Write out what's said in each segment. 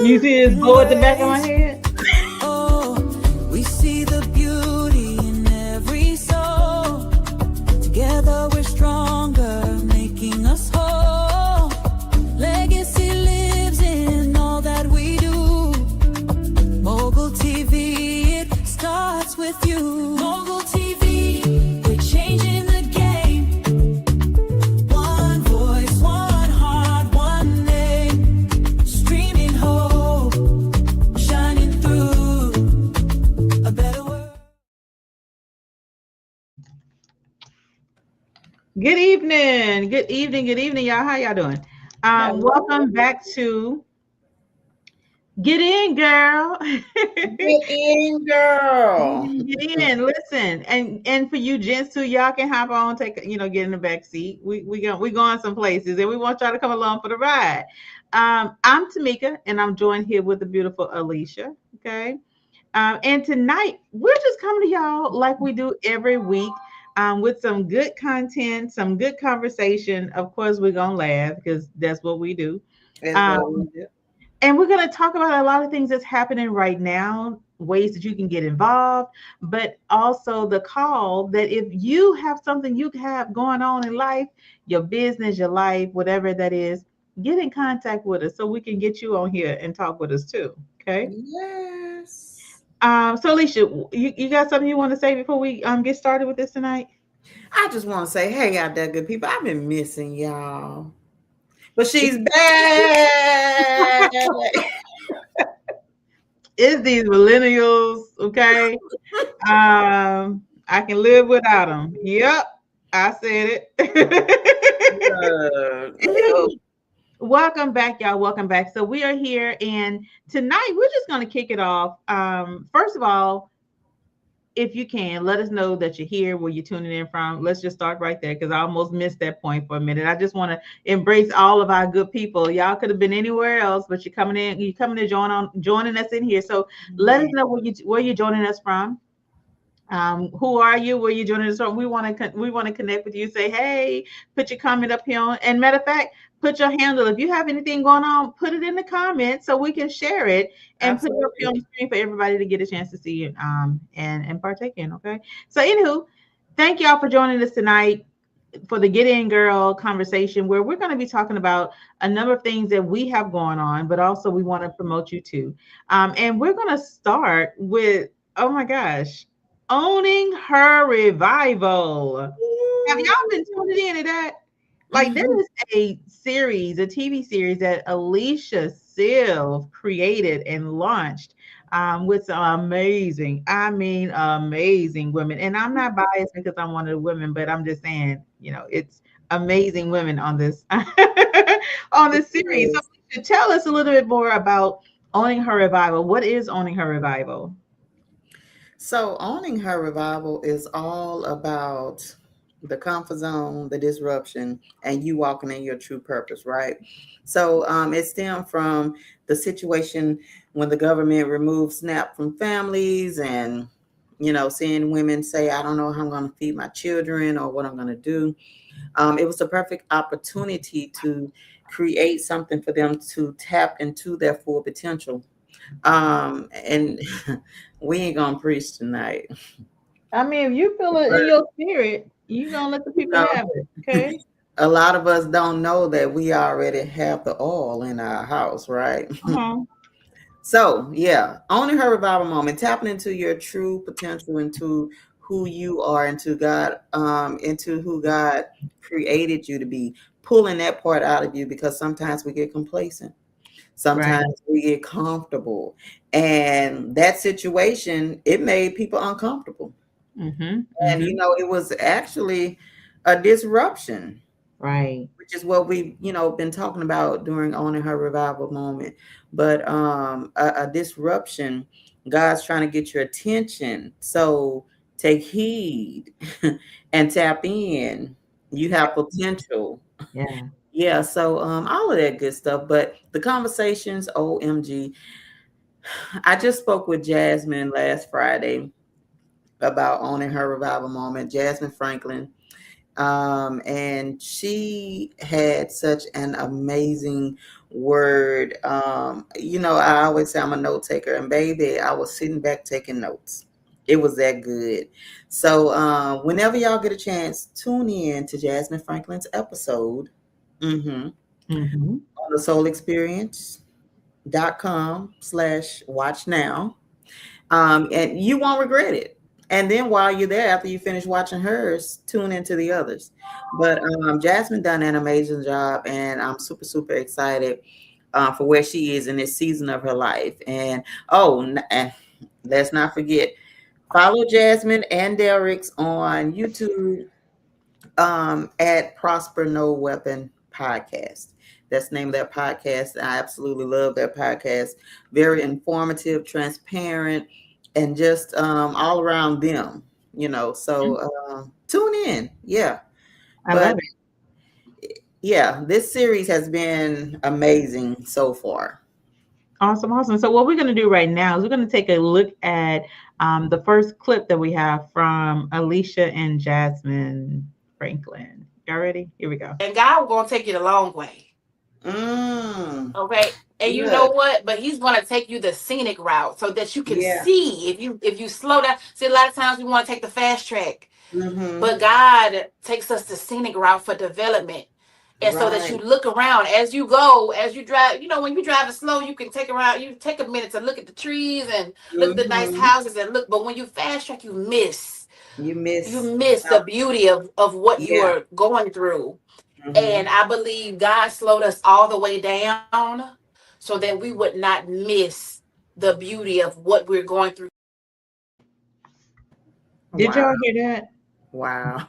You see this bow at the back of my head? Oh, we see the beauty in every soul. Together we're stronger, making us whole. Legacy lives in all that we do. Mogul TV, it starts with you. Mogul TV, we're changing the game. One voice, one heart, one name. Streaming hope, shining through a better world. Good evening. Good evening. Good evening, y'all. How y'all doing? Welcome back to Get In, Girl. Get in, girl. Get in. Listen, and for you gents too, y'all can hop on, take get in the back seat. We going some places, and we want y'all to come along for the ride. I'm Tameka, and I'm joined here with the beautiful Alicia. Okay. And tonight we're just coming to y'all like we do every week, with some good content, some good conversation. Of course, we're gonna laugh because that's what we do. That's what we Um, do. and we're gonna talk about a lot of things that's happening right now, ways that you can get involved, but also the call that if you have something you have going on in life, your business, your life, whatever that is, get in contact with us so we can get you on here and talk with us too. Okay. Yes. So Alicia, you got something you want to say before we get started with this tonight? I just want to say, hey, out there, good people. I've been missing y'all. But she's back. It's these millennials, okay? I can live without them. Yep, I said it. Anywho, welcome back, y'all. Welcome back. So we are here, and tonight we're just going to kick it off. First of all, if you can, let us know that you're here, where you're tuning in from. Let's just start right there because I almost missed that point for a minute. I just want to embrace all of our good people. Y'all could have been anywhere else, but you're coming in. You're coming to joining us in here. So let us know where you're joining us from. Who are you? Where you joining us from? We want to connect with you. Say hey, put your comment up here on. And matter of fact, put your handle. If you have anything going on, put it in the comments so we can share it and put it up here on the screen for everybody to get a chance to see it and partake in. Okay. So anywho, thank y'all for joining us tonight for the Get In Girl conversation, where we're going to be talking about a number of things that we have going on, but also we want to promote you too. And we're going to start with, oh my gosh, owning her revival. Have y'all been tuning in to that? Like, there is a series, a TV series that Alicia Silv created and launched, with some amazing, I mean, amazing women. And I'm not biased because I'm one of the women, but I'm just saying, it's amazing women on this on this series. So, Alicia, tell us a little bit more about owning her revival. What is owning her revival? So, owning her revival is all about the comfort zone, the disruption, and you walking in your true purpose, right? So, it stemmed from the situation when the government removed SNAP from families and, seeing women say, I don't know how I'm going to feed my children or what I'm going to do. It was a perfect opportunity to create something for them to tap into their full potential. And we ain't gonna preach tonight. I mean, if you feel it in your spirit, you're going to let the You people know, have it. Okay. a lot of us don't know that we already have the oil in our house, right? Uh-huh. So yeah, owning her revival moment, tapping into your true potential, into who you are, into who God created you to be, pulling that part out of you because sometimes we get complacent. Right. Sometimes we get comfortable. And that situation, it made people uncomfortable. Mm-hmm. And, Mm-hmm. it was actually a disruption, Right. which is what we've, been talking about during owning her revival moment. But a disruption, God's trying to get your attention. So take heed and tap in. You have potential. Yeah. Yeah, so all of that good stuff. But the conversations, OMG. I just spoke with Jasmine last Friday about owning her revival moment, Jasmine Franklin. And she had such an amazing word. I always say I'm a note taker, and baby, I was sitting back taking notes. It was that good. So whenever y'all get a chance, tune in to Jasmine Franklin's episode on Mm-hmm. the soulexperience.com/watch now. And you won't regret it. And then while you're there, after you finish watching hers, tune into the others. But Jasmine done an amazing job, and I'm super, super excited for where she is in this season of her life. And and let's not forget, follow Jasmine and Derek's on YouTube at Prosper No Weapon Podcast. That's the name of that podcast. I absolutely love that podcast. Very informative, transparent, and just all around them, So tune in. Yeah. I But love it. yeah, this series has been amazing so far. Awesome, awesome. So what we're going to do right now is we're going to take a look at the first clip that we have from Alicia and Jasmine Franklin. Y'all ready? Here we go. And God will gonna take you the long way. Mm, Okay. And you know good. what? But he's gonna take you the scenic route so that you can Yeah. see if you slow down. See, a lot of times we want to take the fast track, Mm-hmm. but God takes us the scenic route for development. And so that you Right. look around as you go, as you drive, when you're driving slow, you can take around, you take a minute to look at the trees and look at the nice Mm-hmm. houses and look. But when you fast track, you miss. You You miss miss the out. beauty of what you Yeah. are going through. Mm-hmm. And I believe God slowed us all the way down so that we would not miss the beauty of what we're going through. Did Wow. y'all hear that? Wow.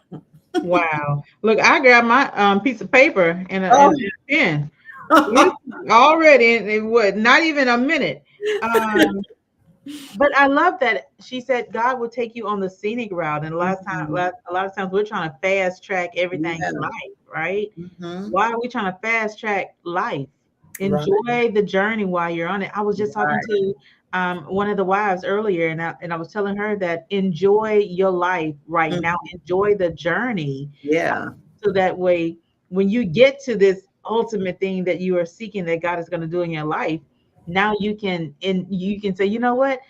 Wow. Look, I grabbed my piece of paper and Oh. a pen. Listen, already in what, not even a minute. Um, but I love that she said God will take you on the scenic route. And Mhm. a lot of times we're trying to fast track everything in Yeah. life, right? Mhm. Why are we trying to fast track life? Right. Enjoy the journey while you're on it. I was just talking Right. to one of the wives earlier, and I was telling her that enjoy your life right now. Mhm. Enjoy the journey, Yeah. so that way, when you get to this ultimate thing that you are seeking, that God is going to do in your life, now you can say, you know what,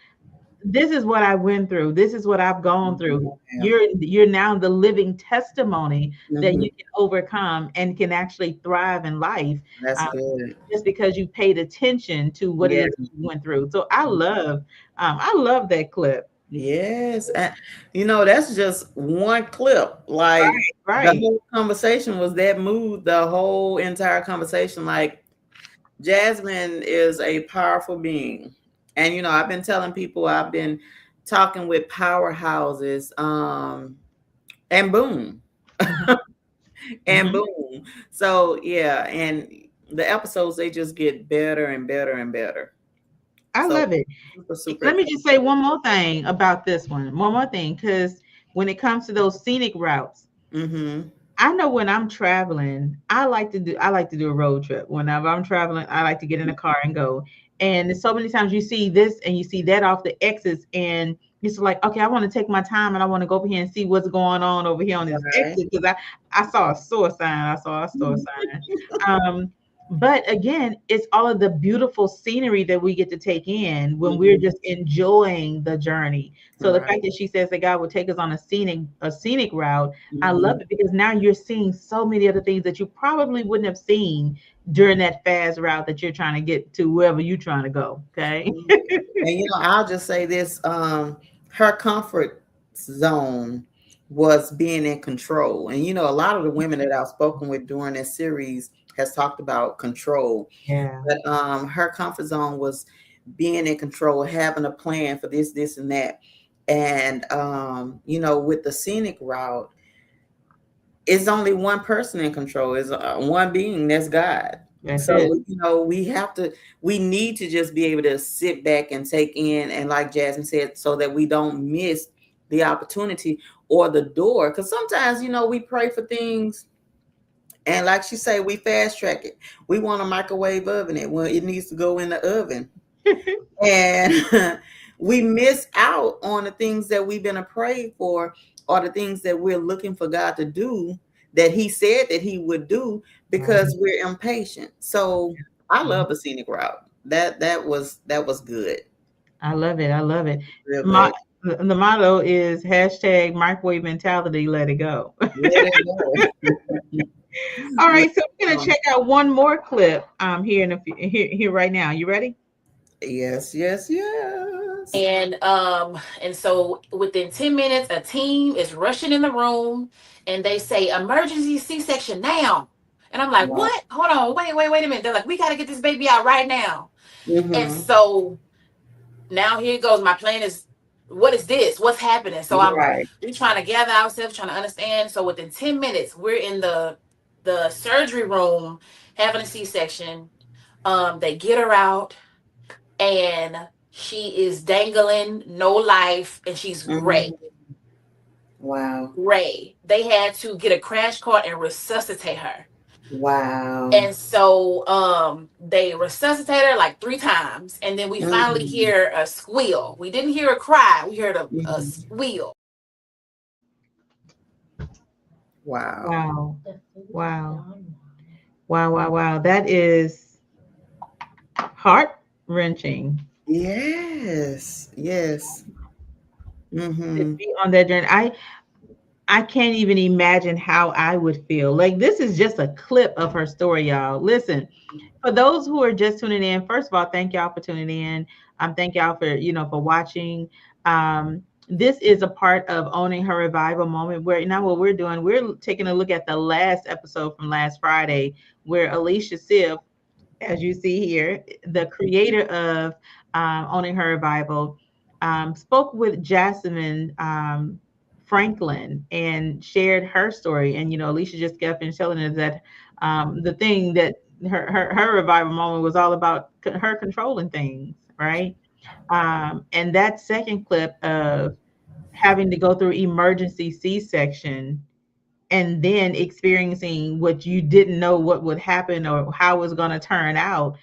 this is what I went through. This is what I've gone through. Yeah. You're now the living testimony that Mhm. you can overcome and can actually thrive in life, That's um, good. just because you paid attention to what it Yeah. is that you went through. So I love that clip. Yes. And that's just one clip. Right, Like the right. whole conversation was that mood, the whole entire conversation. Like Jasmine is a powerful being. And I've been telling people I've been talking with powerhouses, and boom. Mhm, And mhm. boom. So yeah, and the episodes they just get better and better and better. I So love it. super, super Let me excited. just say one more thing about this one. One more thing, because when it comes to those scenic routes, Mm-hmm. I know when I'm traveling, I like to do a road trip. Whenever I'm traveling, I like to get in a car and go. And so many times you see this and you see that off the exits, and it's like, okay, I want to take my time and I want to go over here and see what's going on over here on this Right. exit, because I saw a store sign. I saw a store sign. But again, it's all of the beautiful scenery that we get to take in when we're Mhm. just enjoying the journey. So the Right. fact that she says that God will take us on a scenic route, I love Mhm. it, because now you're seeing so many other things that you probably wouldn't have seen during that fast route that you're trying to get to wherever you're trying to go. Okay. And I'll just say this: her comfort zone was being in control. And a lot of the women that I've spoken with during this series has talked about control. Yeah. But her comfort zone was being in control, having a plan for this, and that. And with the scenic route, it's only one person in control. Is one being, that's God. That's it. So we need to just be able to sit back and take in, and like Jasmine said, so that we don't miss the opportunity or the door. Because sometimes we pray for things, and like she say, we fast track it. We want a microwave oven it when it needs to go in the oven, and we miss out on the things that we've been prayed for, or the things that we're looking for God to do, that he said that he would do because we're impatient. So I love the scenic route. That was good. I love it. I love it. Real My great. the motto is hashtag microwave mentality, let it go. Let it go. All Let right, so it we're gonna go. check out one more clip here in here right now. You ready? Yes, yes, yes. And so within 10 minutes, a team is rushing in the room and they say, emergency C-section now. And I'm like, Wow. what? Hold on, wait a minute. They're like, we gotta get this baby out right now. And Mm-hmm. so now here it goes. My plan is, what is this? What's happening? So Right. we're trying to gather ourselves, trying to understand. So within 10 minutes, we're in the surgery room having a C-section. They get her out and she is dangling, no life, and she's gray. Mm-hmm. Wow. Gray. They had to get a crash cart and resuscitate her. Wow. And so they resuscitated her like 3 times. And then we finally Mm-hmm. hear a squeal. We didn't hear a cry, we heard a Mm-hmm. squeal. Wow. Wow. Wow. Wow, wow, wow. That is heart wrenching Yes. Yes. to Mm-hmm. be on that journey. I can't even imagine how I would feel. Like this is just a clip of her story, y'all. Listen, for those who are just tuning in, first of all, thank y'all for tuning in. Thank y'all for for watching. This is a part of owning her revival moment. Where now what we're doing, we're taking a look at the last episode from last Friday, where Alicia Siff, as you see here, the creator of Owning Her Revival, spoke with Jasmine Franklin and shared her story. And Alicia just got finished telling us that the thing that her revival moment was all about her controlling things, right? And that second clip of having to go through emergency C-section and then experiencing what you didn't know what would happen or how it was going to turn out,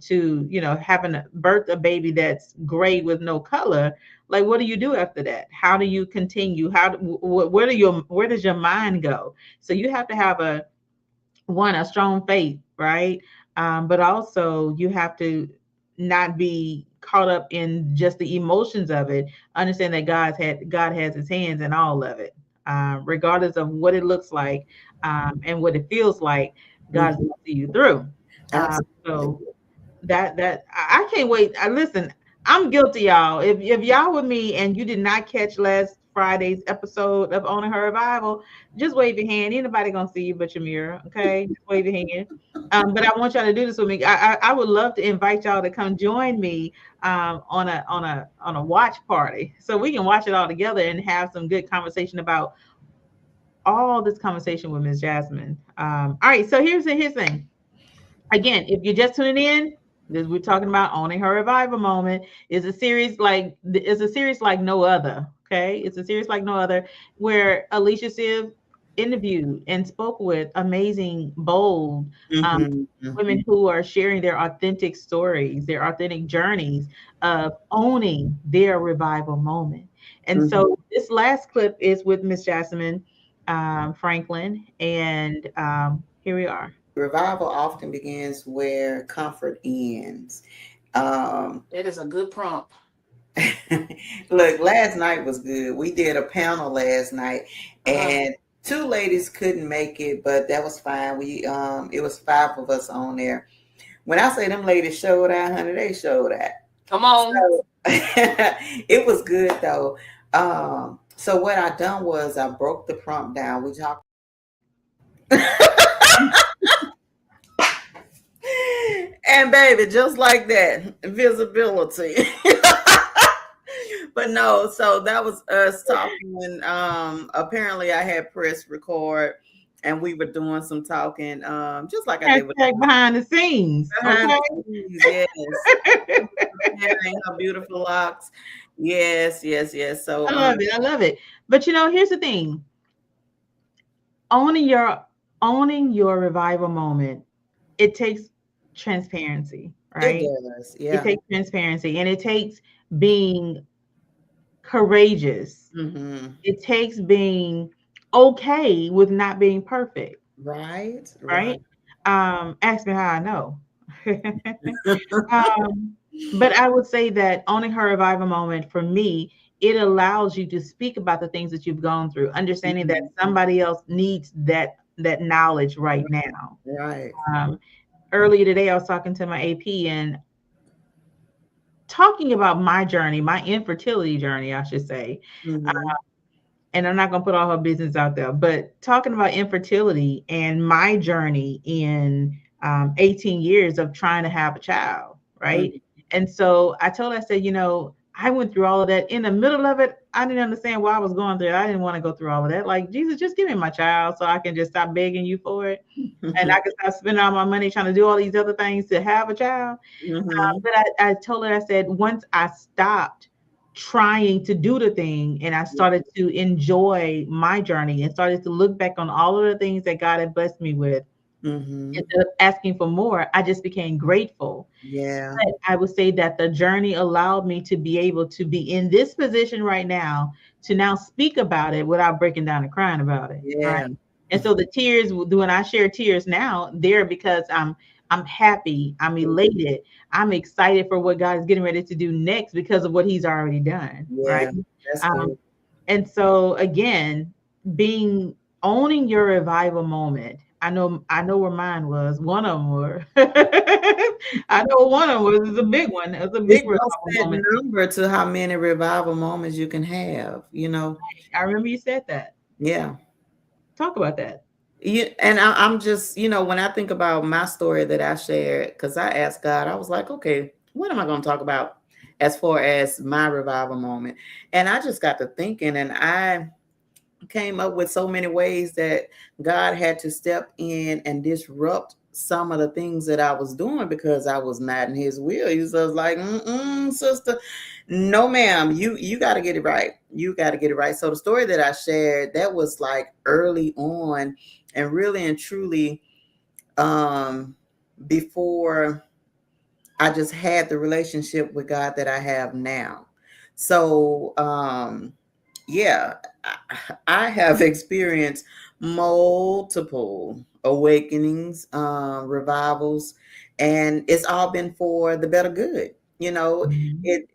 to having a birth a baby that's gray with no color. Like, what do you do after that? How do you continue? Where does your mind go? So you have to have a strong faith, right? But also you have to not be caught up in just the emotions of it. Understand that God has His hands in all of it, regardless of what it looks like, and what it feels like. God's Mm-hmm. going to see you through. So Absolutely. that I can't wait. Listen, I'm guilty, y'all. If y'all with me and you did not catch last Friday's episode of Owning Her Revival, just wave your hand. Anybody gonna see you but your mirror, okay? Just wave your hand. But I want y'all to do this with me. I would love to invite y'all to come join me on a watch party, so we can watch it all together and have some good conversation about all this conversation with Miss Jasmine. All right, so here's the thing. Again, if you're just tuning in, this we're talking about owning her revival moment. Is a series like no other. Okay, it's a series like no other, where Alicia Siv interviewed and spoke with amazing, bold Mm-hmm. women Mm-hmm. who are sharing their authentic stories, their authentic journeys of owning their revival moment. And Mm-hmm. so this last clip is with Miss Jasmine Franklin, and here we are. Revival often begins where comfort ends. Um, That is a good prompt. Look, last night was good. We did a panel last night, Uh-huh. and two ladies couldn't make it, but that was fine. It was five of us on there. When I say them ladies showed out, honey, they showed out. Come on. So it was good though. So what I done was I broke the prompt down. We talked. And baby, just like that, visibility. But no, so that was us talking. And apparently, I had press record, and we were doing some talking, just like I did with Hashtag behind the scenes. behind Okay. the scenes. Yes, preparing her beautiful locks. Yes, yes, yes. So, I love it. I love it. But here's the thing. Owning your owning your revival moment, it takes transparency, it right? does. It Yeah. takes transparency, and it takes being courageous. Mm-hmm. It takes being okay with not being perfect, Right, right. right? Ask me how I know. um, but I would say that owning her revival moment for me, it allows you to speak about the things that you've gone through, understanding that Mhm. somebody else needs that knowledge right now. Right. Um, Earlier today, I was talking to my AP and talking about my journey, my infertility journey, I should say. Mhm. And I'm not going to put all her business out there, but talking about infertility and my journey in 18 years of trying to have a child, right? Mhm. And so I told her, I said, I went through all of that. In the middle of it, I didn't understand why I was going through it. I didn't want to go through all of that. Like, Jesus, just give me my child so I can just stop begging you for it. And I can stop spending all my money trying to do all these other things to have a child. Mhm. But I told her, I said, once I stopped trying to do the thing and I started to enjoy my journey and started to look back on all of the things that God had blessed me with, Mhm. instead of asking for more, I just became grateful. Yeah. But I would say that the journey allowed me to be able to be in this position right now to now speak about it without breaking down and crying about it. Right. Yeah. And so the tears, when I share tears now, they're because I'm happy, I'm elated, I'm excited for what God is getting ready to do next because of what He's already done. Right. Yeah. That's Um, good. and so again, being owning your revival moment. I know where mine was. One of them were. I know one of them was. It's a big one. It's a It's big no revival set moment. number to how many revival moments you can have, you know. I remember you said that. Yeah. Talk about that. Yeah, and I'm just, when I think about my story that I shared, because I asked God, I was like, okay, what am I going to talk about as far as my revival moment? And I just got to thinking, and I came up with so many ways that God had to step in and disrupt some of the things that I was doing because I was not in His will. He was like, sister, no, ma'am, you got to get it right. You got to get it right. So the story that I shared, that was like early on, and really and truly, um, before I just had the relationship with God that I have now. So, yeah, I have experienced multiple awakenings, revivals, and it's all been for the better good. Mhm. It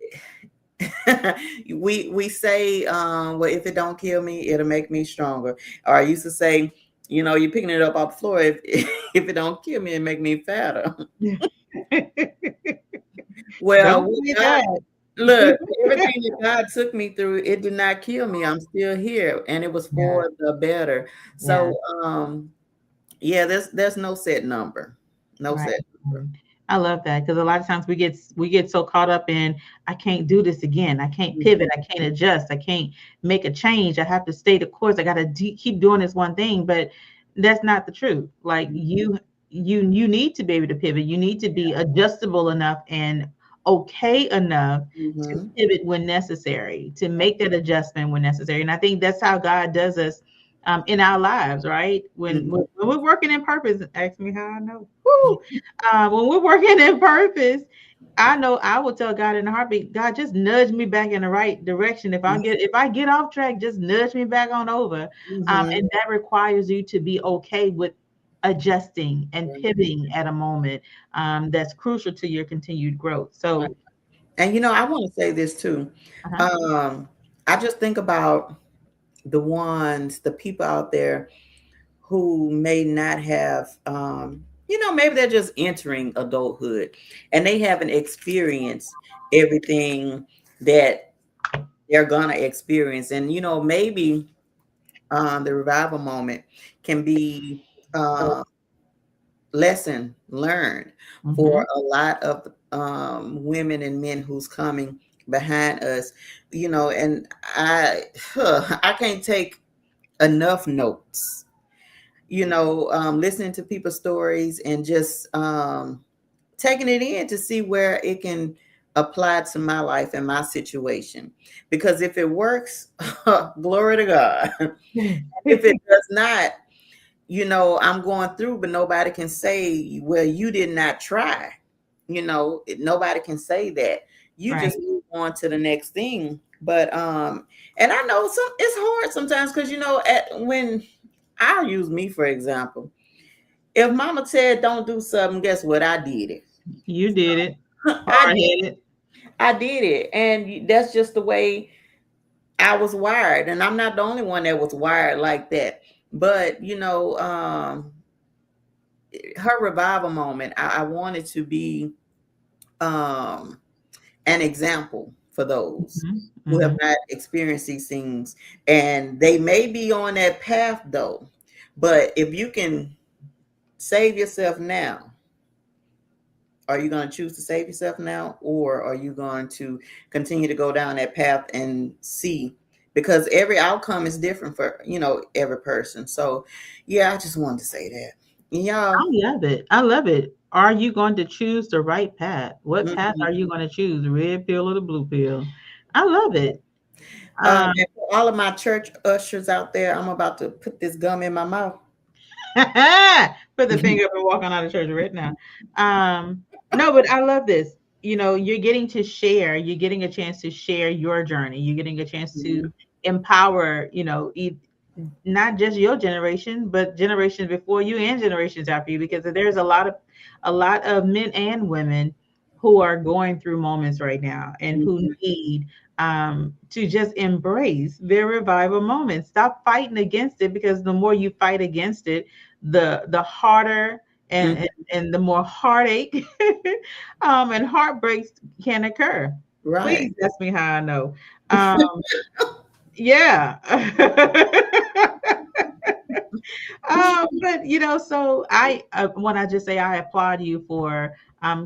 we say, well, if it don't kill me, it'll make me stronger. Or I used to say, you're picking it up off the floor. If if it don't kill me, it make me fatter. Well, Don't what say God, that. look, everything that God took me through, it did not kill me. I'm still here, and it was Yeah, for the better. yeah. So, yeah, there's no set number, no Right. set number. I love that because a lot of times we get so caught up in I can't do this again. I can't Mhm, pivot. I can't adjust. I can't make a change. I have to stay the course. I got to keep doing this one thing, but that's not the truth. Like you need to be able to pivot. You need to be adjustable enough and okay enough to mhm, pivot when necessary, to make that adjustment when necessary. And I think that's how God does us in our lives, right? When mhm, we're working in purpose, ask me how I know. Woo! When we're working in purpose, I know I will tell God in a heartbeat, God, just nudge me back in the right direction. If I get off track, just nudge me back on over. mhm, And that requires you to be okay with adjusting and mhm. pivoting at a moment that's crucial to your continued growth. Right. So, And I want to say this too. uh-huh. Um, I just think about the people out there who may not have, maybe they're just entering adulthood and they haven't experienced everything that they're gonna experience. And maybe the revival moment can be uh, lesson learned for Mhm. a lot of women and men who's coming behind us. And I I can't take enough notes, listening to people's stories and just taking it in to see where it can apply to my life and my situation. Because if it works, glory to God. If it does not, I'm going through, but nobody can say, well, you did not try. Nobody can say that. You Right. just move on to the next thing. But and I know it's hard sometimes because when I'll use me for example. If Mama said don't do something, guess what? I did it. You did it. I Hard did. headed. I did it, and that's just the way I was wired. And I'm not the only one that was wired like that. But her revival moment, I wanted to be um, an example for those who have Hmm. not experienced these things, and they may be on that path though. But if you can save yourself now, are you going to choose to save yourself now, or are you going to continue to go down that path and see? Because every outcome is different for every person. So, yeah, I just wanted to say that, I y'all. love it. I love it. Are you going to choose the right path? What path are Mhm. you going to choose? The red pill or the blue pill? I love it. Um, And for all of my church ushers out there, I'm about to put this gum in my mouth. put the finger up and walk on out of church right now. No, but I love this. You're getting to share. You're getting a chance to share your journey. You're getting a chance to Mhm. empower. Not just your generation, but generations before you and generations after you, because there's a lot of men and women who are going through moments right now and who Mhm. need to just embrace their revival moment. Stop fighting against it, because the more you fight against it, the harder and Mhm. and, and the more heartache and heartbreaks can occur. Right. Please ask me how I know. Um, yeah. But so I when I just say I applaud you for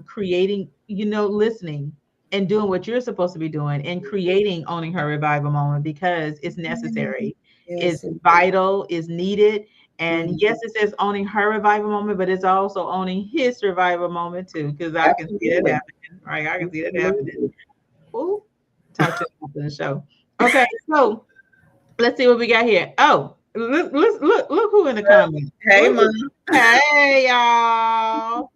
creating, listening and doing what you're supposed to be doing and creating owning her revival moment, because it's necessary, Yes. it's vital, is needed. And Mhm. yes, it says owning her revival moment, but it's also owning his revival moment too, because I can see that Absolutely. happening. Right, I can see that happening. Absolutely. Ooh, talk to you after the show. Okay, so let's see what we got here. Oh, look who in the comments. Hey, Look Mom. hey y'all.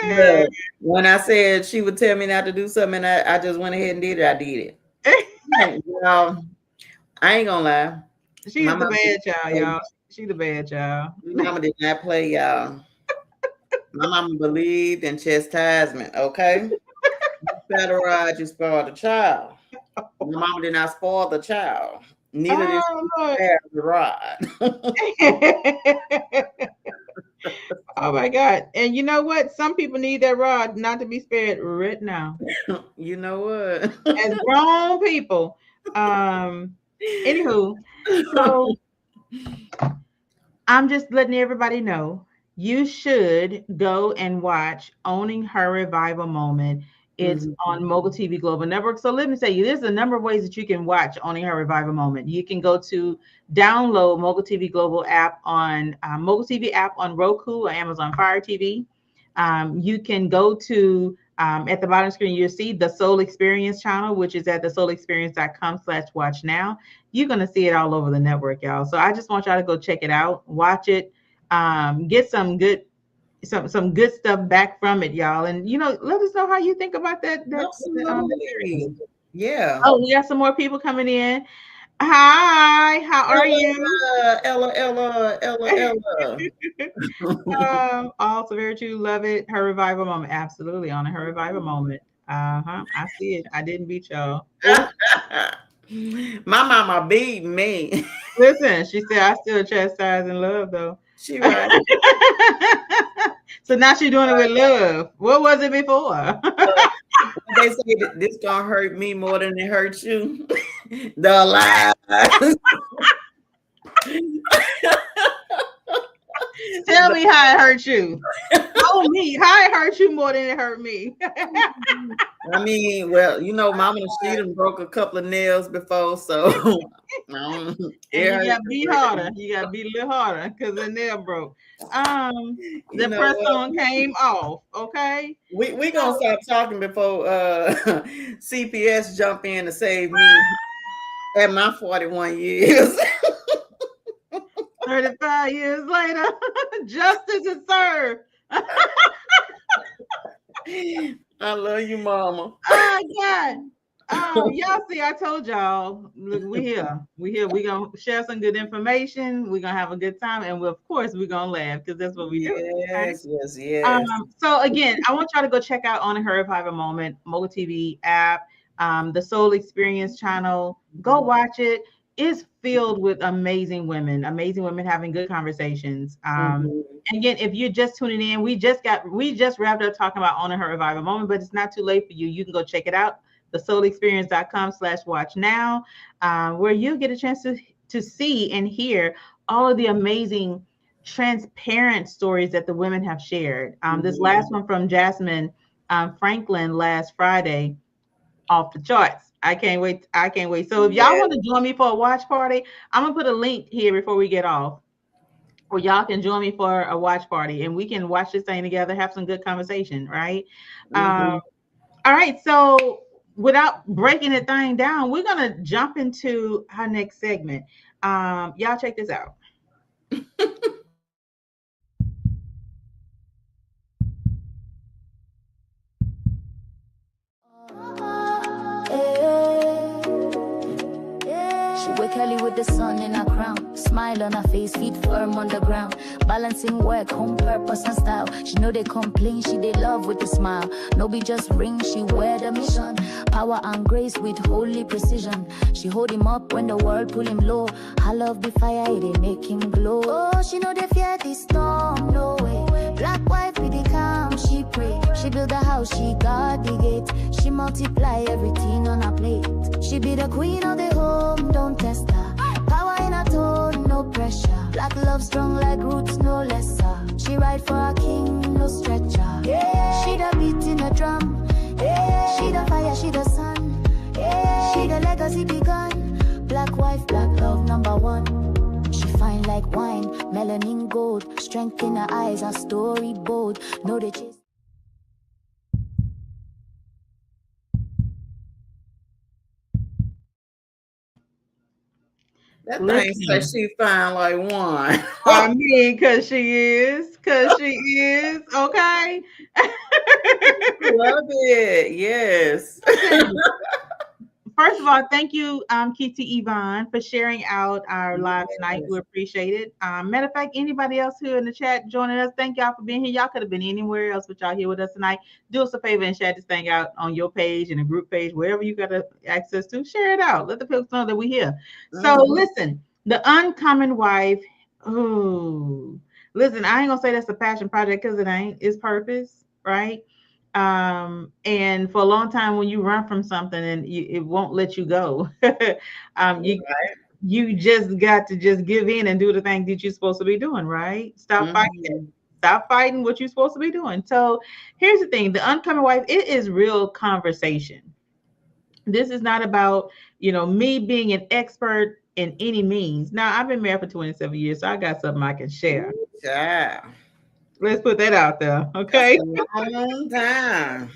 Look, when I said she would tell me not to do something, and I just went ahead and did it, I did it. Hey, y'all, I ain't gonna lie. My She's the mama did bad not child, play. y'all. She the bad child. My mama did not play, y'all. My mama believed in chastisement, okay? You federalize, you spoil the child. My mama did not spoil the child. Neither did Oh she Lord. spare the rod. Oh my God. And you know what? Some people need that rod not to be spared right now. You know what? As grown people. Anywho, so I'm just letting everybody know you should go and watch Owning Her Revival Moment. It's Mhm. on Mogul TV Global Network. So let me tell you, there's a number of ways that you can watch Owning Her Revival Moment. You can go to download Mogul TV Global app on Mogul TV app on Roku or Amazon Fire TV. You can go to at the bottom screen, you'll see the Soul Experience channel, which is at thesoulexperience.com/watch now. You're going to see it all over the network, y'all. So I just want y'all to go check it out, watch it, get some good stuff back from it, y'all. And let us know how you think about the series. Absolutely. Yeah. Oh, we got some more people coming in. Hi, how are you? Ella. Also very true. Love it. Her revival moment. Absolutely on her revival moment. Uh-huh. I see it. I didn't beat y'all. Oh, My mama beat me. listen, she said I still chastise and love though. She right. So now she's doing it with love. What was it before? Look, when they say that this gonna hurt me more than it hurts you, the lies. Tell me how it hurt you. Oh, me. How it hurt you more than it hurt me. I mean, well, Mama, she done broke a couple of nails before, so And it you hurt. got beat harder. You got beat a little harder because the nail broke. You The know press what? on came off. Okay. We gonna So stop talking before CPS jump in to save me at my 41 years. 35 years later, justice is served. I love you, Mama. Oh God. Y'all see, I told y'all, look, we here. We here. We gonna share some good information. We're gonna have a good time. And of course we're gonna laugh because that's what we do. Okay. Yes, yes, yes. So again, I want y'all to go check out On Her If I Have a Moment, Mogul TV app, the Soul Experience channel. Go watch it. It's filled with amazing women having good conversations. Mhm. Again, if you're just tuning in, we just wrapped up talking about On Her If I Have a Moment, but it's not too late for you. You can go check it out, thesoulexperience.com/watch now, where you get a chance to see and hear all of the amazing transparent stories that the women have shared. This Mhm. last one from Jasmine Franklin last Friday, off the charts. I can't wait. I can't wait. So if y'all Yes. want to join me for a watch party, I'm gonna put a link here before we get off, where y'all can join me for a watch party and we can watch this thing together, have some good conversation, right? Mhm. Um, all right. So without breaking the thing down, we're gonna jump into our next segment. Y'all check this out. She wake early with the sun in her crown. Smile on her face, feet firm on the ground. Balancing work, home purpose and style. She know they complain, she they love with a smile. No be just ring, she wear the mission. Power and grace with holy precision. She hold him up when the world pull him low. Her love be fire, it they make him glow. Oh, she know they fear this storm, no way. Black wife be the calm, she pray. She build a house, she guard the gate. She multiply everything on her plate. She be the queen of the home, don't test her. Power in her tone, no pressure. Black love strong like roots, no lesser. She ride for a king, no stretcher. Yeah. She the beat in the drum. Yeah. She the fire, she the sun. Yeah. She the legacy begun. Black wife, black love number one. She fine like wine, melanin gold. Strength in her eyes, her story bold. Know they chase. That thing says Listen, she fine like one. I mean, cause she is okay. Love it. Yes. Listen, first of all, thank you, Kitty Yvonne, for sharing out our live tonight. We Yes. appreciate it. Matter of fact, anybody else who in the chat joining us, thank y'all for being here. Y'all could have been anywhere else, but y'all here with us tonight. Do us a favor and share this thing out on your page and a group page, wherever you got access to. Share it out. Let the people know that we're here. So Mhm. listen, the uncommon wife. Oh, listen, I ain't gonna say that's a passion project because it ain't. It's purpose, right? And for a long time when you run from something and it won't let you go, you Right. just got to just give in and do the thing that you're supposed to be doing, right? Stop fighting it. Mhm. Stop fighting what you're supposed to be doing. So here's the thing: the uncommon wife, it is real conversation. This is not about, me being an expert in any means. Now, I've been married for 27 years, so I got something I can share. Ooh, child. Let's put that out there, That's okay? a long time.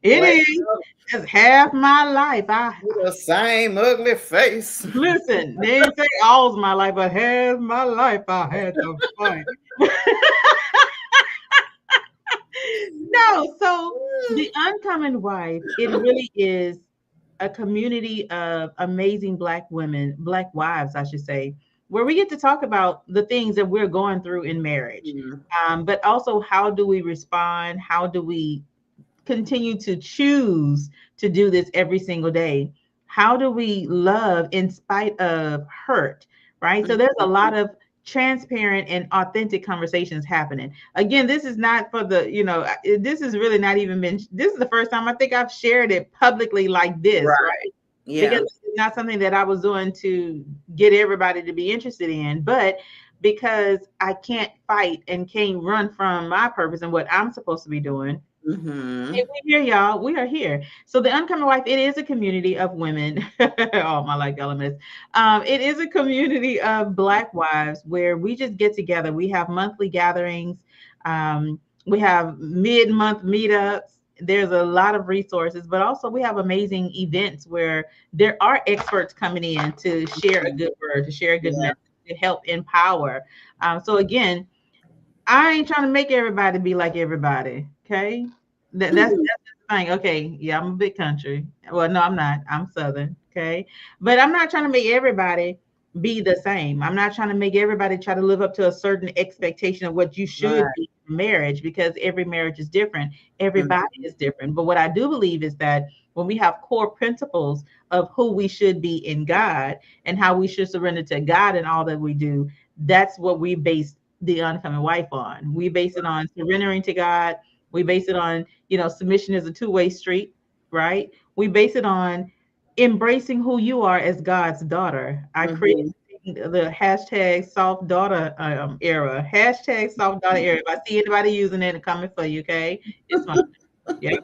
It Wait, is. That's half my life. I the same ugly face. Listen, they didn't say all's my life, but half my life I had to fight. No, so the uncommon wife, it really is a community of amazing black women, black wives, I should say, where we get to talk about the things that we're going through in marriage. Mhm. But also, how do we respond? How do we continue to choose to do this every single day? How do we love in spite of hurt? Right. So there's a lot of transparent and authentic conversations happening. Again, this is not for this is really not even been, this is the first time I think I've shared it publicly like this, Right. right? Because Yeah. it's not something that I was doing to get everybody to be interested in, but because I can't fight and can't run from my purpose and what I'm supposed to be doing. Hey, Mhm. we're here, y'all. We are here. So the Uncommon Wife, it is a community of women. Oh, my like elements. It is a community of Black wives where we just get together. We have monthly gatherings. We have mid-month meetups. There's a lot of resources, but also we have amazing events where there are experts coming in to share a good word, to share a good Yeah. message, to help empower. So again, I ain't trying to make everybody be like everybody. Okay. That's the thing. Okay, yeah, I'm a big country. Well, no, I'm not. I'm Southern. Okay, but I'm not trying to make everybody be the same. I'm not trying to make everybody try to live up to a certain expectation of what you should Right. be in marriage, because every marriage is different. Everybody Mhm. is different. But what I do believe is that when we have core principles of who we should be in God and how we should surrender to God in all that we do, that's what we base the oncoming wife on. We base it on surrendering to God. We base it on, submission is a two-way street, right? We base it on embracing who you are as God's daughter. I created Mhm. the hashtag soft daughter era. Hashtag soft daughter era. If I see anybody using it, I'm coming for you, okay? It's fine. Yeah.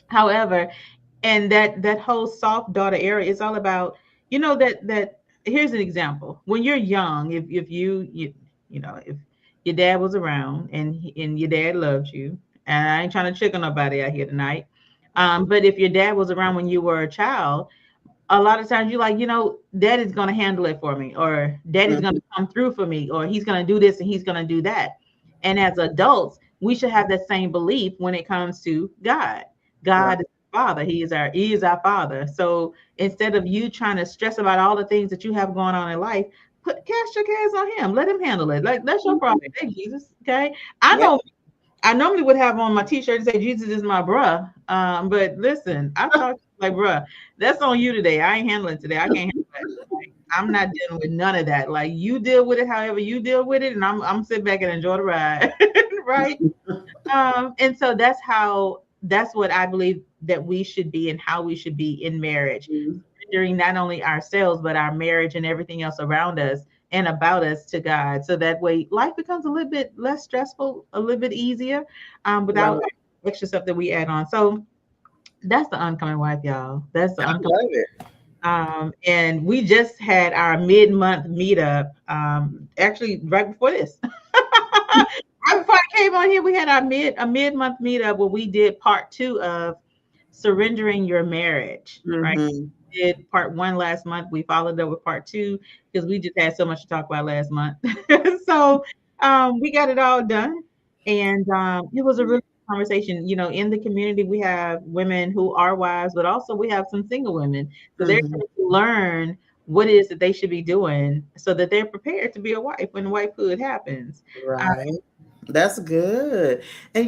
However, and that whole soft daughter era is all about, that here's an example. When you're young, if if your dad was around and and your dad loved you, and I ain't trying to trick on nobody out here tonight, but if your dad was around when you were a child, a lot of times you're like, daddy's going to handle it for me, or daddy's going Mhm. to come through for me, or he's going to do this and he's going to do that. And as adults, we should have that same belief when it comes to God. Right. God is our father. He is our father. So instead of you trying to stress about all the things that you have going on in life, cast your cares on him. Let him handle it. Like, that's your problem. Mhm. Hey, Jesus. Okay. I Yeah. know I normally would have on my t-shirt and say Jesus is my bruh. But listen, I talk like bruh. That's on you today. I ain't handling today. I can't handle that. I'm not dealing with none of that. Like, you deal with it however you deal with it, and I'm sit back and enjoy the ride. Right? And so that's what I believe that we should be and how we should be in marriage, Mhm. surrendering not only ourselves but our marriage and everything else around us and about us to God. So that way life becomes a little bit less stressful, a little bit easier, without Right. extra stuff that we add on. So that's the oncoming wife, y'all. That's the I oncoming. love it. And we just had our mid-month meetup. Actually, right before this, right before I came on here, we had our mid-month meetup where we did part two of surrendering your marriage. Right, Mhm. we did part one last month. We followed up with part two because we just had so much to talk about last month. So we got it all done, and it was a really good conversation. In the community, we have women who are wives, but also we have some single women. So they're Mhm. going to learn what it is that they should be doing so that they're prepared to be a wife when wifehood happens. Right. That's good. And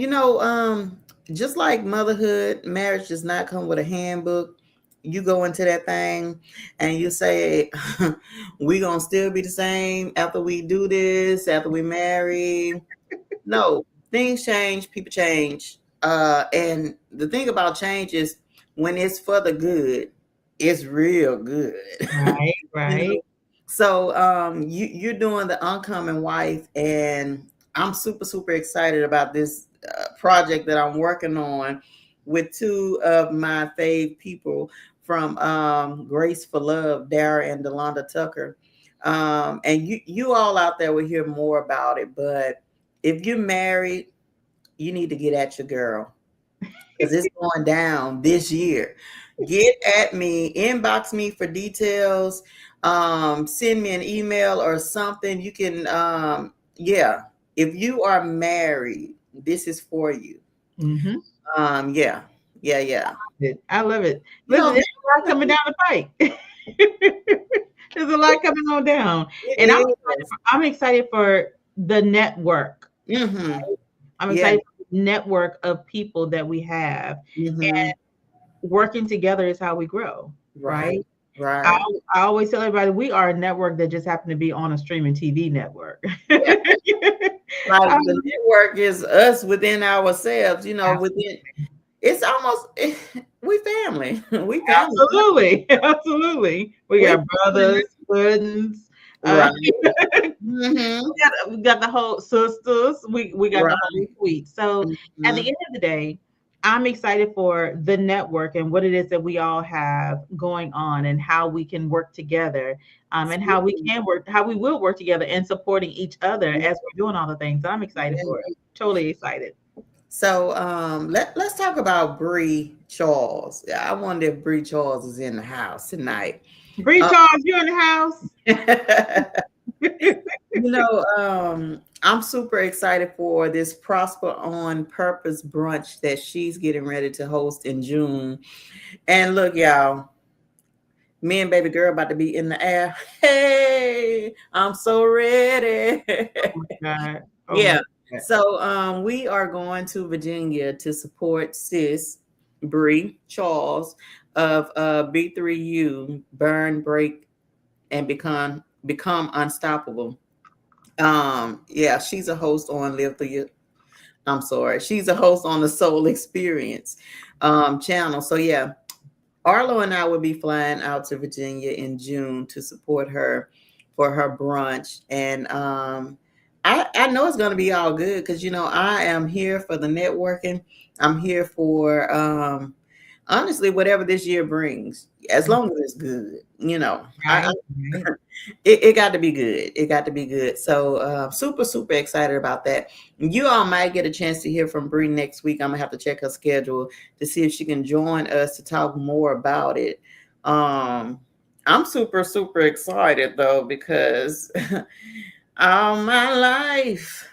just like motherhood, marriage does not come with a handbook. You go into that thing and you say, we gonna still be the same after we do this, after we marry. No, things change, people change. And the thing about change is when it's for the good, it's real good. Right, you right. know. So you're doing the oncoming wife, and I'm super super excited about this project that I'm working on with two of my fave people from Grace for Love, Dara and Delonda Tucker. And you all out there will hear more about it, but if you're married, you need to get at your girl because it's going down this year. Get at me, inbox me for details, send me an email or something. You can, yeah. If you are married, this is for you. Mm-hmm. Yeah, yeah, yeah. I love it. You Listen, know, there's a lot coming down the pike. There's a lot coming on down, and it is. I'm excited for the network. Mm-hmm. I'm Yeah. excited for the network of people that we have, Mm-hmm. and working together is how we grow, Right. right? I, Right. I always tell everybody we are a network that just happened to be on a streaming TV network. Yeah. Like Um, the network is us within ourselves, within absolutely. it's almost we family. We family. Absolutely. Absolutely. We We got brothers, cousins, right. we Mm-hmm. got the whole sisters. We got the whole Right. suite. So at the Mm-hmm. end of the day, I'm excited for the network and what it is that we all have going on and how we can work together, and how we will work together and supporting each other as we're doing all the things. I'm excited for it. Totally excited. So let's talk about Bree Charles. I wonder if Bree Charles is in the house tonight. Bree Uh, Charles, you in the house? I'm super excited for this Prosper on Purpose brunch that she's getting ready to host in June. And look, y'all, me and baby girl about to be in the air. Hey, I'm so ready. God. Oh my Yeah. God. So we are going to Virginia to support sis Bree Charles of B3U Burn Break and Become Unstoppable. Yeah, she's a host on Live the I'm sorry. She's a host on the Soul Experience channel. So yeah, Arlo and I will be flying out to Virginia in June to support her for her brunch. And I know it's going to be all good because, I am here for the networking. I'm here for, honestly, whatever this year brings, as long as it's good, I, Right, right. it got to be good. It got to be good. So super, super excited about that. You all might get a chance to hear from Bree next week. I'm gonna have to check her schedule to see if she can join us to talk more about it. I'm super, super excited though because all my life,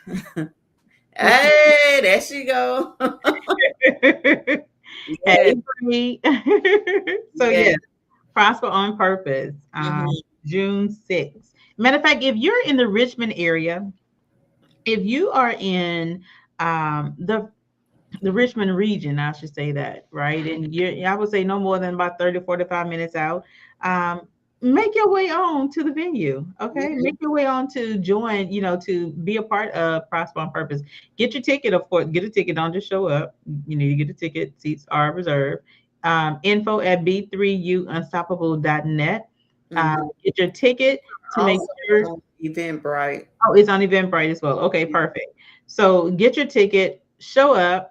hey, there she go. Hey, Yes, Bree. So yes. yes, Prosper on Purpose, Mhm, June 6th. Matter of fact, if you're in the Richmond area, if you are in the Richmond region, I should say that, right? And I would say no more than about 30, 45 minutes out. Um, make your way on to the venue. Okay. mhm, Make your way on to join, to be a part of Prosper on Purpose. Get your ticket, of course. Get a ticket. Don't just show up. You get a ticket. Seats are reserved. Info at b3unstoppable.net. mhm. Get your ticket to make Also sure. on Eventbrite. Oh, it's on Eventbrite as well. Okay, perfect. So get your ticket, show up,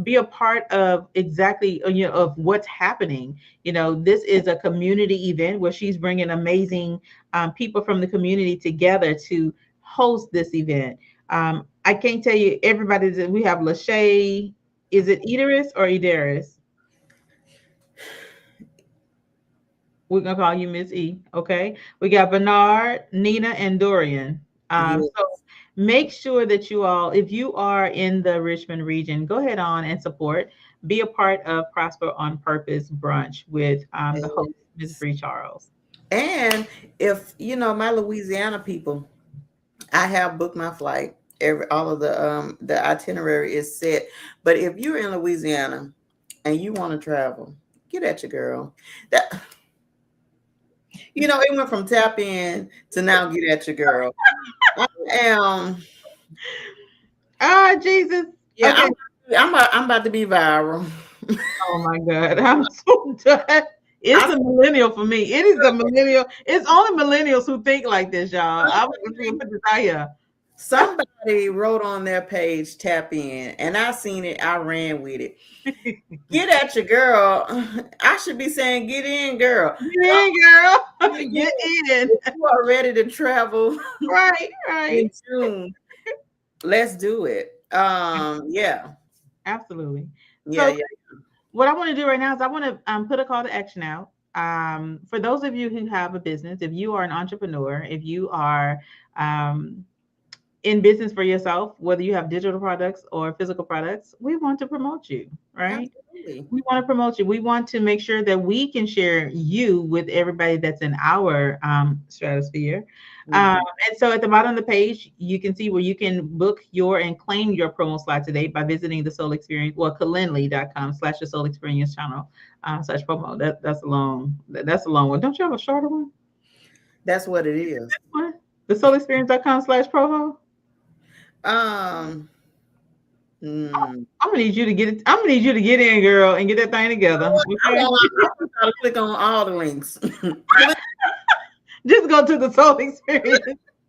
be a part of exactly of what's happening. This is a community event where she's bringing amazing people from the community together to host this event. I can't tell you everybody that we have. Lachey, is it Edaris or Edaris? We're gonna call you Miss E. Okay. We got Bernard, Nina, and Dorian. Yeah. So make sure that you all, if you are in the Richmond region, go ahead on and support. Be a part of Prosper on Purpose brunch with the host, Miss Bree Charles. And if my Louisiana people, I have booked my flight. All of the itinerary is set. But if you're in Louisiana and you want to travel, get at your girl. That it went from tap in to now get at your girl. I am Ah, Jesus. yeah, Okay. I'm about to be viral. Oh my God. I'm so done. It's I the millennial for me. It is the millennial. It's only millennials who think like this, y'all. I'm just gonna put this out here. Somebody wrote on their page tap in and I seen it, I ran with it. Get at your girl. I should be saying get in, girl. Get in, girl. Get in. Get in. If you are ready to travel Right, right. in June, let's do it. Yeah. Absolutely. Yeah, So yeah. what I want to do right now is I want to put a call to action out. For those of you who have a business, if you are an entrepreneur, if you are um, in business for yourself, whether you have digital products or physical products, we want to promote you, right? Absolutely. We want to promote you. We want to make sure that we can share you with everybody that's in our stratosphere. Um, Mhm. and so at the bottom of the page, you can see where you can book your and claim your promo slot today by visiting the Soul Experience, well, calendly.com/the Soul Experience channel slash promo. That's a long one. Don't you have a shorter one? That's what it is. What? The soulexperience.com/promo. Um, mm. I'm gonna need you to get it. I'm gonna need you to get in, girl, and get that thing together. I Okay. want to try to click on all the links. Click- Just go to the soul experience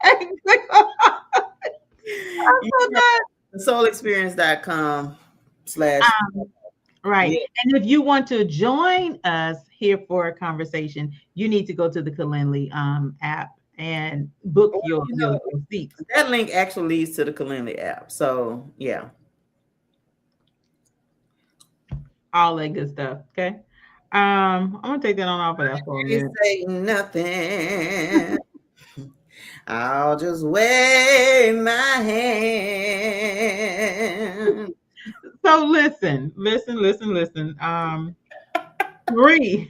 and click on. I'm so yeah, done. soulexperience.com slash Right. yeah. And if you want to join us here for a conversation, you need to go to the Calendly app and book Or, your seats. that link actually leads to the Calendly app. So yeah. All that good stuff. Okay. I'm gonna take that on off of that for a You minute. say nothing. I'll just wave my hand. So listen. Three.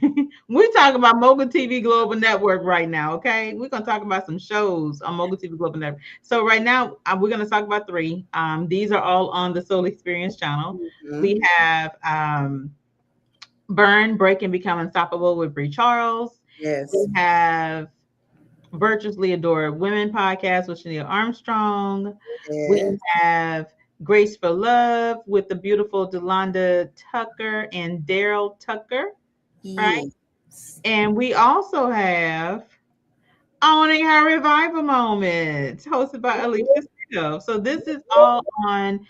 We're talking about Mogul TV Global Network right now. Okay, we're gonna talk about some shows on Mogul TV Global Network. So right now, we're gonna talk about three. These are all on the Soul Experience channel. Mhm. We have Burn, Break, and Become Unstoppable with Bree Charles. We Yes. have Virtuously Adored Women podcast with Chanel Armstrong. We Yes. have Grace for Love with the beautiful Delonda Tucker and Daryl Tucker, right? Yes. And we also have Owning Her Revival Moment, hosted by Alicia Sito. So this is all on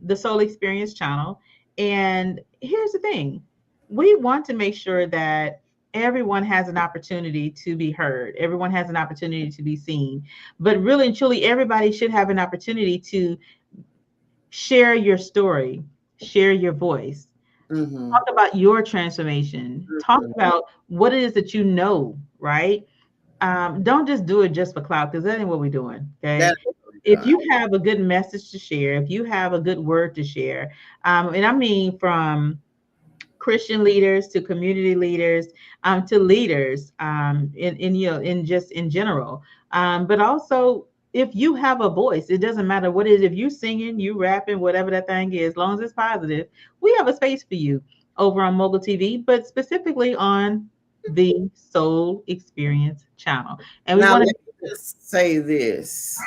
the Soul Experience channel. And here's the thing: we want to make sure that everyone has an opportunity to be heard. Everyone has an opportunity to be seen. But really and truly, everybody should have an opportunity to share your story, share your voice, Mm-hmm. talk about your transformation, talk about what it is that you know, right? Don't just do it just for clout, because that ain't what we're doing. Okay. That's what we're If doing. you have a good message to share, if you have a good word to share, and I mean from Christian leaders to community leaders, to leaders, in you know, in just in general, but also if you have a voice, it doesn't matter what it is. If you singing, you rapping, whatever that thing is, as long as it's positive, we have a space for you over on Mogul TV, but specifically on the Soul Experience channel. And we Now, let want me to just say this.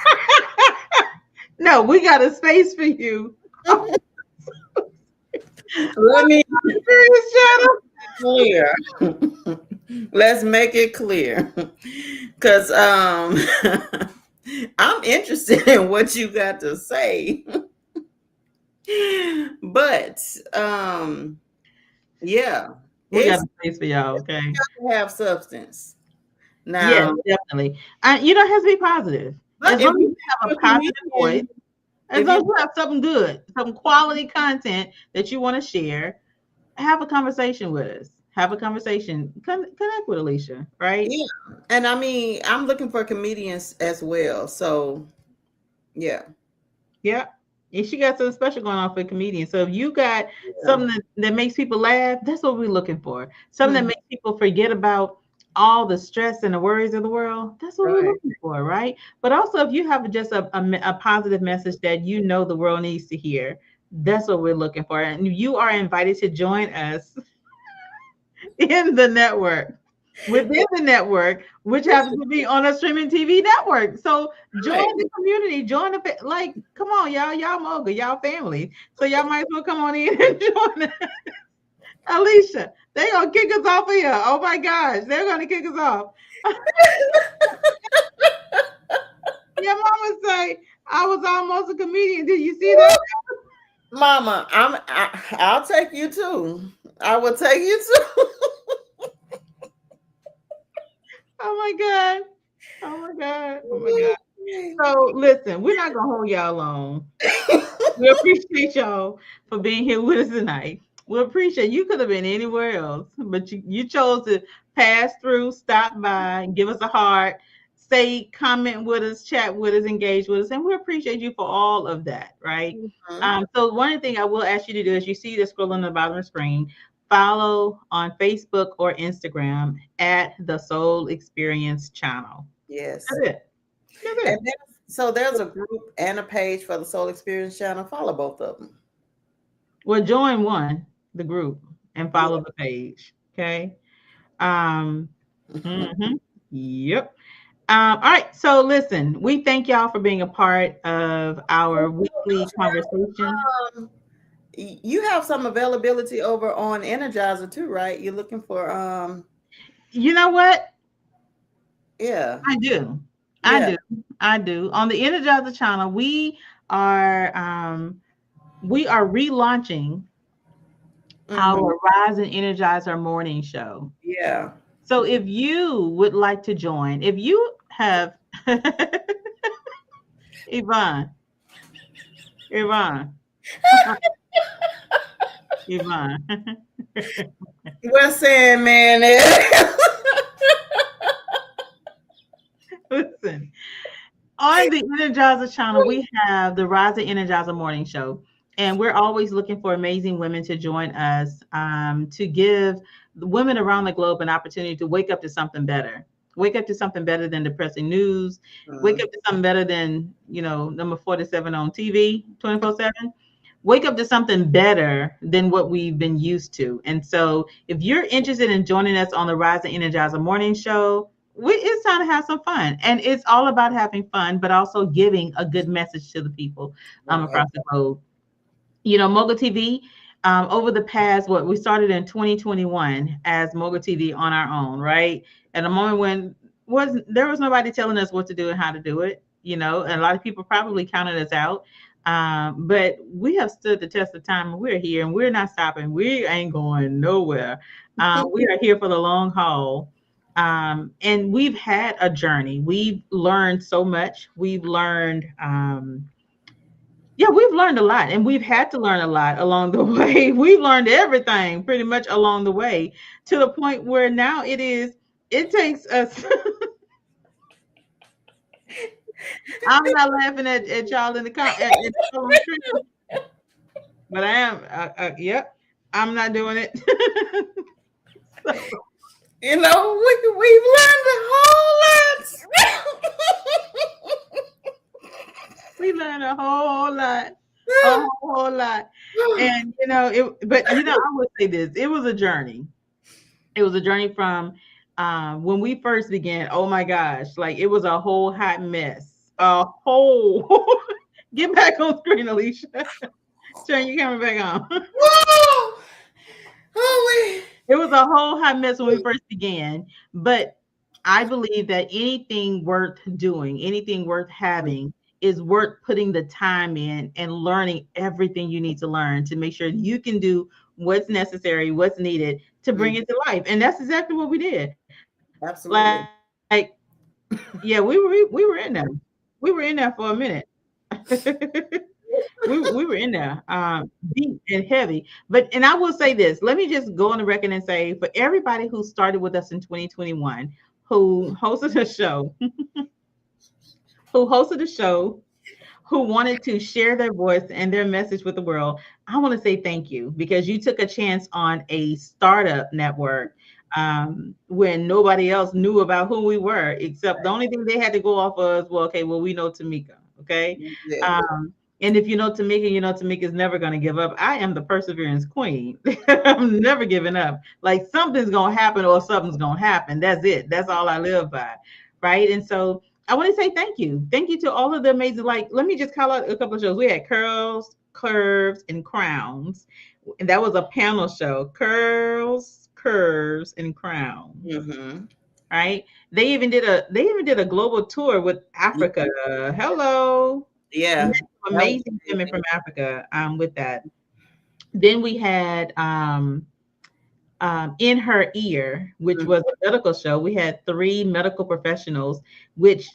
no, we got a space for you on Let me the Experience channel. clear. Let's make it clear. Because I'm interested in what you got to say. But yeah, We got it's a space for y'all, okay? got to have substance. Yes, Now, definitely. You don't have to be positive. but As if long as you you have are a a positive voice, comedian, as if long you as you have something good, some quality content that you want to share, have a conversation with us. Have a conversation. Connect with Alicia, right? yeah, and I mean, I'm looking for comedians as well. So yeah, Yeah. And she got something special going on for comedians. So if you got yeah. something that makes people laugh, that's what we're looking for. Something that Mhm. makes people forget about all the stress and the worries of the world. That's what we're Right. looking for, right? But also, if you have just a positive message that you know the world needs to hear, that's what we're looking for. And you are invited to join us in the network, within the network, which happens to be on a streaming TV network. So join Right. the community, join the like. Come on, y'all mogul, y'all family. So y'all might as well come on in and join us. Alicia, they gonna kick us off of here. Oh my gosh, they're gonna kick us off. Your mama say I was almost a comedian. Did you see that? Mama, I'll take you too. I will take you too. Oh my god. Oh my god. Oh my god. So listen, we're not gonna hold y'all long. We appreciate y'all for being here with us tonight. We appreciate you could have been anywhere else, but you chose to pass through, stop by, give us a heart, say, comment with us, chat with us, engage with us, and we appreciate you for all of that, right? Mhm. So one thing I will ask you to do is you see the scroll on the bottom of the screen, follow on Facebook or Instagram at the Soul Experience channel. Yes. That's it. That's And it. there's a group and a page for the Soul Experience channel. Follow both of them. Well, join the group, and Yeah. follow the page. Okay. Um, mhm. Yep. All right. So listen, we thank y'all for being a part of So, our weekly conversation. you have some availability over on Energizer too, right? You're looking for You know what? yeah. I do. I Yeah. do. I do. On the Energizer channel, we are relaunching Hmm. our Rise and Energize Our morning show. Yeah. So if you would like to join, if you have Yvonne, Yvonne, Yvonne. What's saying, man? Listen, On the Energizer channel, we have the Rise of Energizer morning show. And we're always looking for amazing women to join us to give the women around the globe an opportunity to wake up to something better. Wake up to something better than depressing news. Wake Mhm. up to something better than, number 47 on TV 24/7. Wake up to something better than what we've been used to. And so if you're interested in joining us on the Rise and Energizer morning show, it's time to have some fun. And it's all about having fun, but also giving a good message to the people Right. across the globe. Mogul TV, over the past, what we started in 2021 as Mogul TV on our own, right? At a moment when there was nobody telling us what to do and how to do it, and a lot of people probably counted us out. But we have stood the test of time, and we're here, and we're not stopping. We ain't going nowhere. We are here for the long haul. And we've had a journey. We've learned so much. We've learned yeah, we've learned a lot, and we've had to learn a lot along the way. We've learned everything pretty much along the way, to the point where now it takes us. I'm not laughing at y'all in the y'all on the stream, but I am. Yep, I'm not doing it. So, We've learned a whole we learned a whole lot, a whole lot, lot. and But I would say this: it was a journey. It was a journey from when we first began. Oh my gosh, like it was a whole hot mess. A whole get back on screen, Alicia. Turn your camera back on. Whoa! Oh, It was a whole hot mess when we first began. But I believe that anything worth doing, anything worth having, is worth putting the time in and learning everything you need to learn to make sure you can do what's necessary, what's needed to bring it to life. And that's exactly what we did. Like, absolutely. yeah, we were in there. We were in there for a minute. We were in there, deep and heavy. And I will say this. Let me just go on the record and say, for everybody who started with us in 2021, who hosted a show, who hosted a show, who wanted to share their voice and their message with the world, I want to say thank you, because you took a chance on a startup network when nobody else knew about who we were, except the only thing they had to go off of was, well, okay, well, we know Tameka. Okay. Yeah. And if you know Tameka, Tameka's never going to give up. I am the perseverance queen. I'm never giving up. Like something's going to happen or something's going to happen. That's it. That's all I live by. Right. And so I want to say thank you. Thank you to all of the amazing, like, let me just call out a couple of shows. We had Curls, Curves, and Crowns. And that was a panel show. Curls, Curves, and Crowns. Mm-hmm. Right? They even did a global tour with Africa. Hello. We Yeah. had some That was amazing women from Africa with that. Then we had In Her Ear, which amazing. was a medical show. We had three medical professionals, which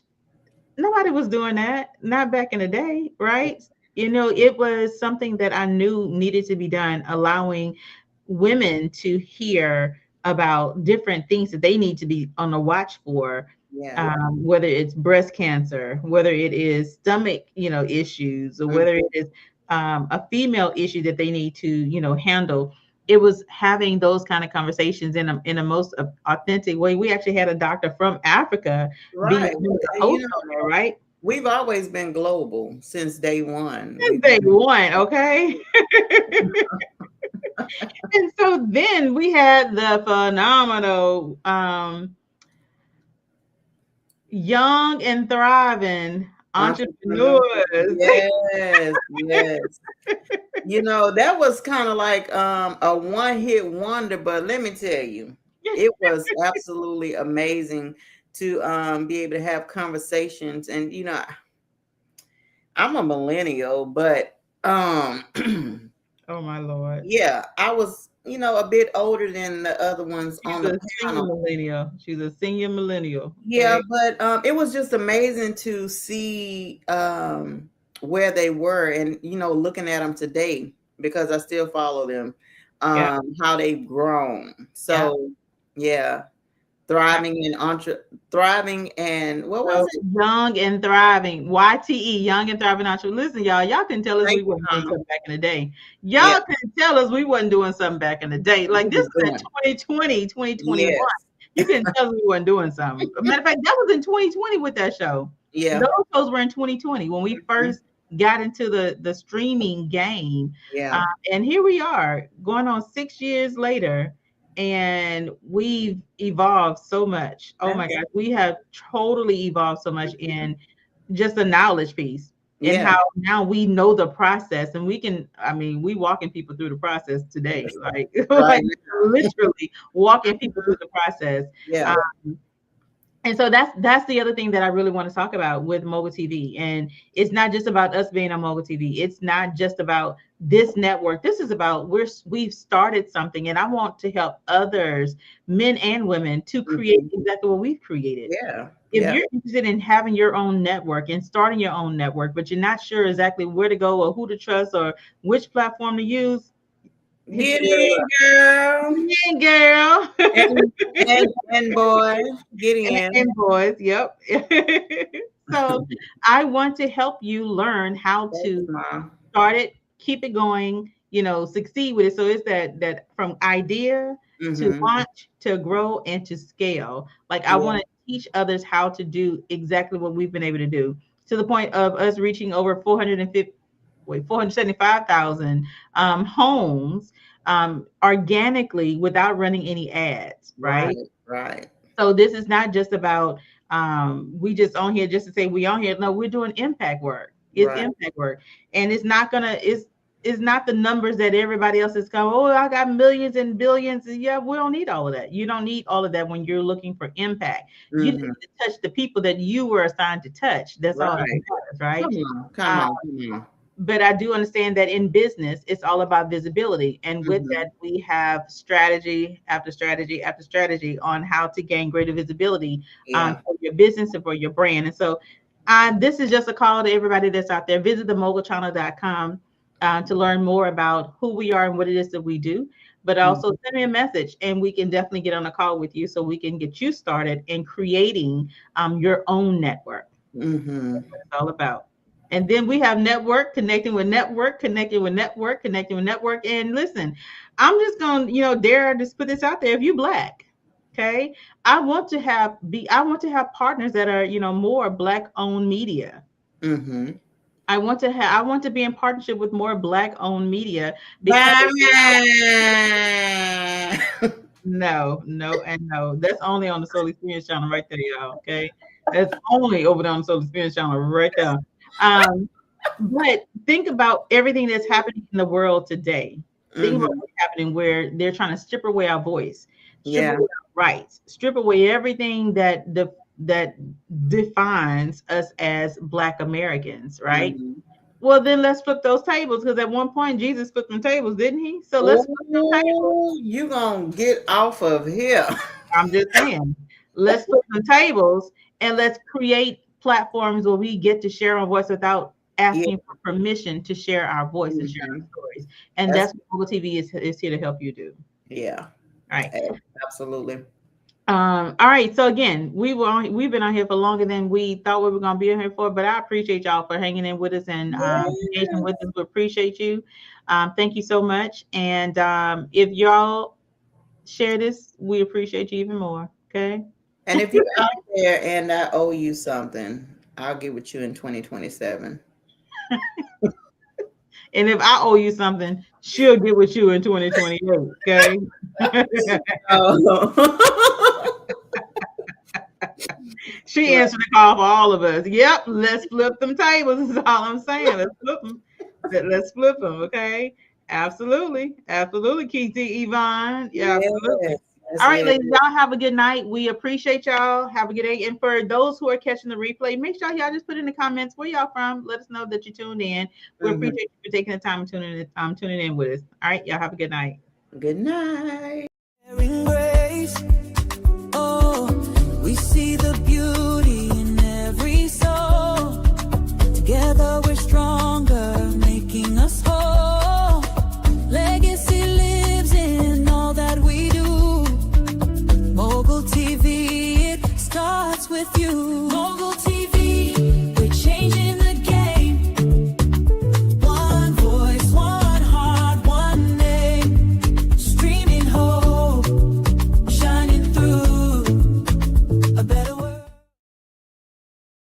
nobody was doing that, not back in the day, right? It was something that I knew needed to be done, allowing women to hear about different things that they need to be on the watch for, Yeah. whether it's breast cancer, whether it is stomach, issues, or Mhm. whether it is a female issue that they need to, handle. It was having those kind of conversations in a most authentic way. We actually had a doctor from Africa being Right. the And, host on there, right? we've always been global since day one. Since day one, okay. And so then we had the phenomenal young and thriving Entrepreneur. entrepreneurs. Yes, yes. That was kind of like a one-hit wonder, but let me tell you, it was absolutely amazing to be able to have conversations. And I'm a millennial, but Oh my Lord. yeah, I was a bit older than the other ones She's on the a senior panel. millennial. She's a senior millennial. Yeah, Okay. but it was just amazing to see where they were, and looking at them today, because I still follow them, Yeah. how they've grown. Yeah. So yeah, thriving and what was So it? young and thriving, YTE, young and thriving entrepreneur. Listen, y'all can tell us Thank we you, wasn't doing Mama. something back in the day. Yeah, Y'all can tell us we wasn't doing something back in the day. we Like this was is in doing. 2020, 2021. Yes. You can tell us we wasn't doing something. Matter of fact, that was in 2020 with that show. Yeah. Those shows were in 2020 when we Mhm. first got into the streaming game. Uh, Yeah. and here we are going on 6 years later, and we've evolved so much. Oh my That's gosh, we have totally evolved so much in just the knowledge piece and yeah. how now we know the process and we can, I mean, we walking people through the process today, like Right like literally walking people now. through the process. Yeah. Um, and so that's the other thing that I really want to talk about with Mogul TV. And it's not just about us being on Mogul TV. It's not just about this network. This is about we've started something, and I want to help others, men and women, to create Mhm. exactly what we've created. Yeah. If Yeah. you're interested in having your own network and starting your own network, but you're not sure exactly where to go or who to trust or which platform to use, hit Get your girl in, up. girl. Yeah, girl. And and boy, get in. And boys, yep. So I want to help you learn how Thanks, to Mom. start it, keep it going, succeed with it. So it's that from idea to Mm-hmm. launch to grow and to scale. Like I Yeah. want to teach others how to do exactly what we've been able to do to the point of us reaching over 475,000 homes organically without running any ads, Right. right? Right. So this is not just about we just on here just to say we on here. No, we're doing impact work. It's Right. impact work, and it's not the numbers that everybody else is going. Oh, I got millions and billions. Yeah, we don't need all of that. You don't need all of that when you're looking for impact. You need Mm-hmm. to touch the people that you were assigned to touch. That's all that Right. matters, right? Come on. Come Uh, on. Come on. but I do understand that in business, it's all about visibility. And with Mm-hmm. that, we have strategy after strategy after strategy on how to gain greater visibility Yeah. for your business and for your brand. And so this is just a call to everybody that's out there. Visit themogulchannel.com to learn more about who we are and what it is that we do. But also Mm-hmm. send me a message and we can definitely get on a call with you so we can get you started in creating your own network. Mm-hmm. That's what it's all about. And then we have network, connecting with network, connecting with network, connecting with network. And listen, I'm just gonna, dare just put this out there. If you black, okay, I want to have partners that are, more black owned media. Mm-hmm. I want to be in partnership with more black owned media because Batman. no, no, and no. That's only on the Soul Experience channel right there, y'all. Okay. That's only over there on the Soul Experience channel right there. Um, but think about everything that's happening in the world today. Think about Mm-hmm. what's happening where they're trying to strip away our voice, strip away Yeah. our rights, strip away everything that defines us as Black Americans, right? Mm-hmm. Well, then let's flip those tables because at one point Jesus flipped them tables, didn't he? So let's flip them tables. Oh, you gonna get off of here. I'm just saying, let's flip the tables and let's create platforms where we get to share our voice without Yeah. asking for permission to share our voice and share Mm-hmm. our stories. And That's that's what Google TV is here to help you do. yeah. All right. Absolutely. All right. So again, we've been on here for longer than we thought we were gonna be on here for, but I appreciate y'all for hanging in with us and engaging with us. We appreciate you. Thank you so much. And if y'all share this, we appreciate you even more. Okay. And if you're out there and I owe you something, I'll get with you in 2027. And if I owe you something, she'll get with you in 2028. Okay. Oh. She answered the call for all of us. Yep. Let's flip them tables. Is all I'm saying. Let's flip them. Let's flip them. Okay. Absolutely. Absolutely. Kiki, Yvonne. Yeah, absolutely. Yes, yes, All right, yes. ladies, y'all have a good night. We appreciate y'all. Have a good day. And for those who are catching the replay, make sure y'all just put in the comments where y'all from. Let us know that you tuned in. We Mhm. appreciate you for taking the time and tuning in with us. All right, y'all have a good night. Good night.